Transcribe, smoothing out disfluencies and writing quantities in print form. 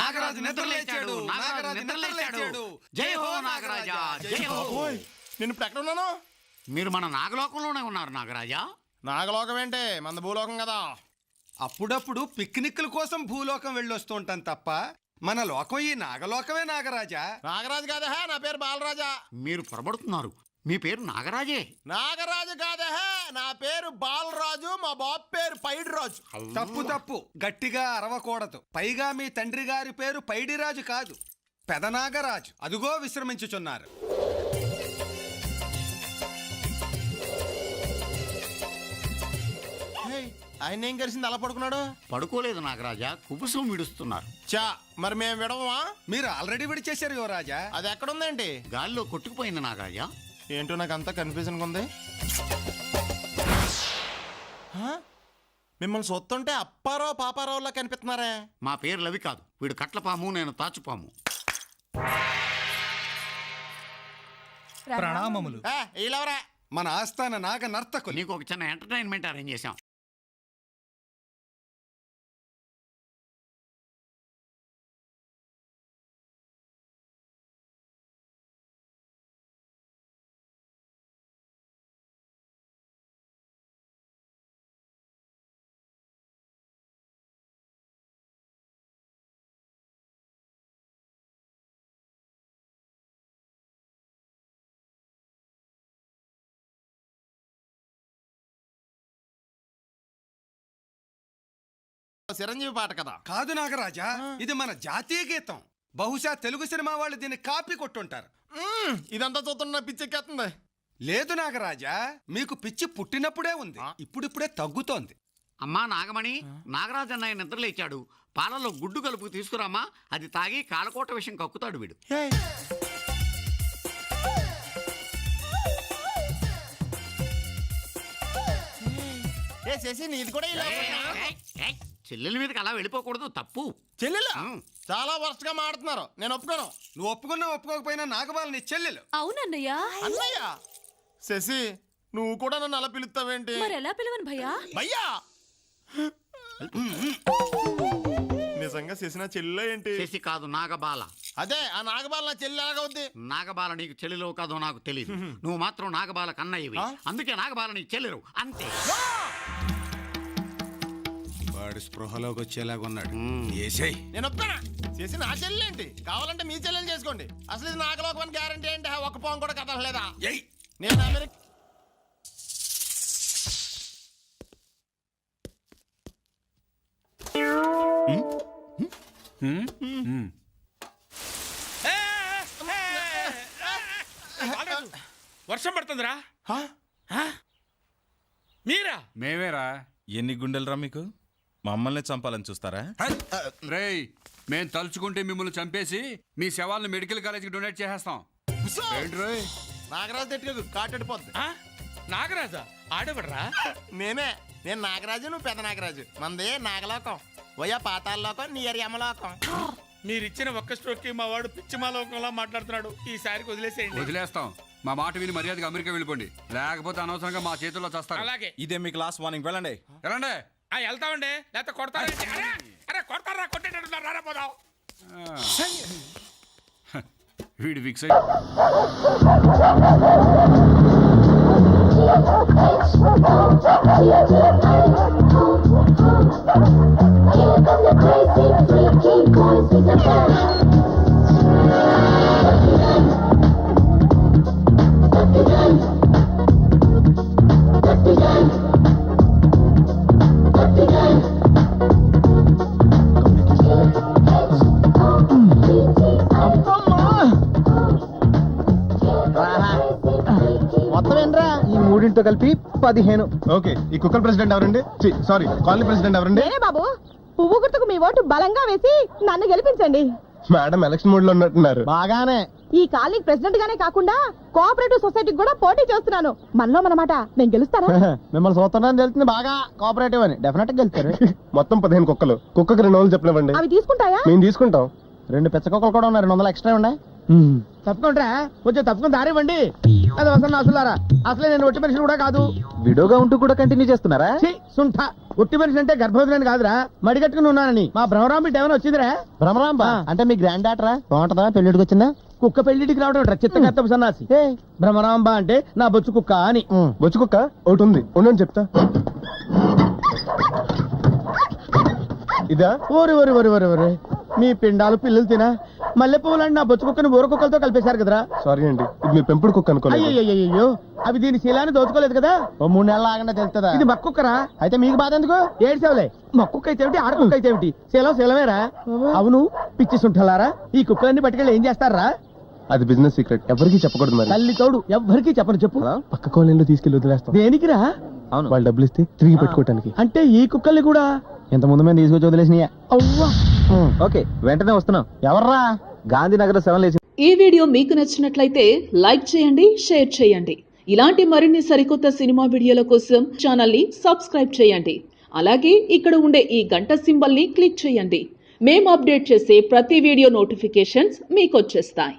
నాగరాజు నిద్రలేచాడు, నాగరాజు నిద్రలేచాడు. జై హో నాగరాజా, జై హో. నేను ఇప్పుడు ఎక్కడ ఉన్నాను? మీరు మన నాగలోకంలోనే ఉన్నారు నాగరాజా. నాగలోకం ఏంటి, మన భూలోకం కదా. అప్పుడప్పుడు పిక్నిక్ల కోసం భూలోకం వెళ్ళొస్తూ ఉంటాం తప్ప మన లోకం ఈ నాగలోకమే నాగరాజా. నాగరాజు కాదా, నా పేరు బాలరాజా. మీరు పొరబడుతున్నారు, మీ పేరు నాగరాజే. నాగరాజు కాదా, నా పేరు బాలరాజు. మా బాబు పేరు పైడి రాజు. తప్పు తప్పు, గట్టిగా అరవకూడదు. పైగా మీ తండ్రి గారి పేరు పైడిరాజు కాదు, పెదనాగరాజు. అదుగో విశ్రమించుచున్నారు. ఆయన ఏం కలిసింది అలా పడుకున్నాడు? పడుకోలేదు నాగరాజా, కుబుసం విడుస్తున్నారు. చా, మరి మేము విడవమా? మీరు ఆల్రెడీ విడిచేశారు యువరాజా. అది ఎక్కడుందేంటి? గాల్లో కొట్టుకుపోయింది నాగరాజా. ఏంటో నాకు అంతా కన్ఫ్యూజన్ ఉంది. మిమ్మల్ని సొత్తుంటే అప్పారావు పాపారావులా కనిపిస్తున్నారే. మా పేర్లు అవి కాదు, వీడు కట్లపాము, నేను తాచుపాము. ప్రణామములు. వీళ్ళెవరా? మన ఆస్థాన నాగ నర్తకులు. నీకు ఒక చిన్న ఎంటర్టైన్మెంట్ అరేంజ్ చేశాం. చిరంజీవి పాట కదా? కాదు నాగరాజా, ఇది మన జాతీయ గీతం. బహుశా తెలుగు సినిమా వాళ్ళు దీన్ని కాపీ కొట్టుంటారు. ఇదంతా చూస్తున్నా పిచ్చెక్కేస్తుంది. లేదు నాగరాజా, మీకు పిచ్చి పుట్టినప్పుడే ఉంది, ఇప్పుడిప్పుడే తగ్గుతోంది. అమ్మా నాగమణి, నాగరాజు అన్నయ్య నిద్రలేచాడు, పాలలో గుడ్డు కలుపు తీసుకురామా, అది తాగి కాలకోట విషయం కక్కుతాడు వీడు. నీది కూడా ఇలా? చెల్లెల మీదకి అలా వెళ్ళిపోకూడదు, తప్పు. చెల్లెలు చాలా వరస్ట్ గా మాడుతున్నారు, నేను ఒప్పుకోను. నువ్వు ఒప్పుకున్నా ఒప్పుకోకపోయినా నాగబాల నీ చెల్లెలు. అవునన్నయ్య. అన్నయ్య? శశి, నువ్వు కూడా నన్ను అలా పిలుస్తావేంటి? మరి ఎలా పిలవను భయ్యా? భయ్యా నిజంగా శశి నా చెల్లె ఏంటి? శశి కాదు, నాగబాల. అదే, ఆ నాగబాల నా చెల్లి ఎలాగవుద్ది? నాగబాల నీకు చెల్లెలో కాదో నాకు తెలియదు, నువ్వు మాత్రం నాగబాల కన్నయ్యవి, అందుకే నాగబాల నీకు చెల్లెరు అంతే. వాడు స్పృహలోకి వచ్చేలాగున్నాడు. నేను ఒప్పుకోనా? శశి నా చెల్లి ఏంటి? కావాలంటే మీ చెల్లెలు చేసుకోండి. అసలు ఇది నాగలోకం గ్యారంటీ ఏంటి? ఒక్క పాము కూడా కదలలేదా? నేను అమెరికా వర్షం పడుతుందిరా. మీరా? మేమేరా. ఎన్ని గుండెలరా మీకు? మమ్మల్ని చంపాలని చూస్తారా? రేయ్, మేం తలుచుకుంటే మిమ్మల్ని చంపేసి మీ శవాలను మెడికల్ కాలేజీకి డొనేట్ చేసేస్తాం. నాగరాజు దగ్గర కాటడిపోద్ది. నాగరాజా? ఆడబడరా? నేను నాగరాజు, నువ్వు పెద్ద నాగరాజు. మనది నాగలోకం, ఓయా పాతాల లోకం, నీ యమలోకం. మీరిచ్చిన ఒక్క స్ట్రోక్ కి మా వాడు పిచ్చిమాలోకంలా మాట్లాడుతున్నాడు. ఈసారికి వదిలేసేయండి. వదిలేస్తాం. మా మాట విని మర్యాదగా అమెరికా వెళ్ళిపోండి, లేకపోతే అనవసరంగా మా చేతుల్లో చేస్తారు. అలాగే. ఇదే మీ క్లాస్ వార్నింగ్. వెళ్ళండి. వెళ్ళండి. వెళ్తామండి, లేకపోతే కొడతారండి. అరే కొడతారా, కొట్టేటట్టున్నారు, రారా పోదాం. వీడు ఫిక్స్ మొత్తం ఏంట్రా ఈ మూడింటితో కలిపి 15. ఓకే, ఈ కుక్కర్ ప్రెసిడెంట్ ఎవరండి? సారీ, కాలనీ ప్రెసిడెంట్ ఎవరండి? బాబు, పువ్వు గుర్తుకు మీ ఓటు బలంగా వేసి నన్ను గెలిపించండి. మేడం ఎలక్షన్ మూడ్ లో ఉన్నట్టున్నారు. బాగానే. ఈ కాలనీ ప్రెసిడెంట్ గానే కాకుండా కోఆపరేటివ్ సొసైటీకి కూడా పోటీ చేస్తున్నాను. మనలో మనమాట, నేను గెలుస్తారా? మిమ్మల్ని చూస్తున్నాను తెలుస్తుంది, బాగా కోఆపరేటివ్ అని. డెఫినెట్ గా గెలుస్తారు. మొత్తం 15 కుక్కలు. కుక్కకి 2 వందలు చెప్పనివ్వండి. అవి తీసుకుంటాయా? మేము తీసుకుంటాం. 2 పెద్ద కుక్కలు కూడా ఉన్నాయి, 200 ఎక్స్ట్రా ఉన్నాయి. తప్పకుండా కొంచెం తప్పకుండా దారివ్వండి. అది వస్తున్న అసలారా, అసలే నేను ఒట్టి మనిషిని కూడా కాదు. విడోగా ఉంటూ కూడా కంటిన్యూ చేస్తున్నారా? సుంఠ ఒట్టి మనిషి అంటే గర్భవతిని కాదురా, మడిగట్టుకుని ఉన్నానని. మా భ్రమరాంబి ఏమైనా వచ్చిందిరా? భ్రమరాంబ అంటే మీ గ్రాండ్ డాటరా? బాగుంటదా పెళ్లిడికి వచ్చిందా? కుక్క పెళ్లిటికి రావడం చిత్తగత్త సన్నాసి. భ్రమరాంబ అంటే నా బొచ్చు కుక్క అని. బొచ్చు కుక్క ఒకటి ఉంది, ఉండని చెప్తా. ఇదా? ఓరి ఓరి ఓరి ఓరి ఓరి, మీ పిండాలు పిల్లలు తినా మల్లె పువ్వులండి నా బొచ్చు కుక్కని ఊర కుక్కలతో కలిపేశారు కదరా. సారీ అండి, ఇది మీ పెంపుడు కుక్క అనుకోలేదు. అయ్యో అవి దీని శీలాన్ని దోచుకోలేదు కదా. ఓ 3 నెలలు ఆగండా తెలుస్తుందా? ఇది మక్కుక్కరా? అయితే మీకు బాధ ఎందుకు? ఏడ్చావులే, మక్కుక్క అయితే ఏమిటి, ఆడకుక్క అయితే ఏమిటి, శీలమేరా. అవును పిచ్చి సుంఠలారా, ఈ కుక్కలన్నీ పట్టుకెళ్ళి ఏం చేస్తారా? అది బిజినెస్ సీక్రెట్, ఎవరికి చెప్పకూడదు. మరి తల్లి తోడు ఎవ్వరికి చెప్పను. చెప్పు. పక్క కాలనీలో తీసుకెళ్లి వదిలేస్తాం. దేనికిరా? అవును, వాళ్ళు డబ్బులు ఇస్తే తిరిగి పెట్టుకోవటానికి. అంటే ఈ కుక్కల్ని కూడా ఎంత ముందు మేము తీసుకొచ్చి వదిలేసినాయా? అవ్వా. ఓకే, వెంటనే వస్తున్నాం. ఎవర్రా? గాంధీనగర్ 7 లేచి. ఈ వీడియో మీకు నచ్చినట్లయితే లైక్ చేయండి, షేర్ చేయండి. ఇలాంటి మరిన్ని సరికొత్త సినిమా వీడియోల కోసం ఛానల్ ని సబ్స్క్రైబ్ చేయండి. అలాగే ఇక్కడ ఉండే ఈ గంట సింబల్ ని క్లిక్ చేయండి. మేము అప్డేట్ చేసే ప్రతి వీడియో నోటిఫికేషన్స్ మీకు వచ్చేస్తాయి.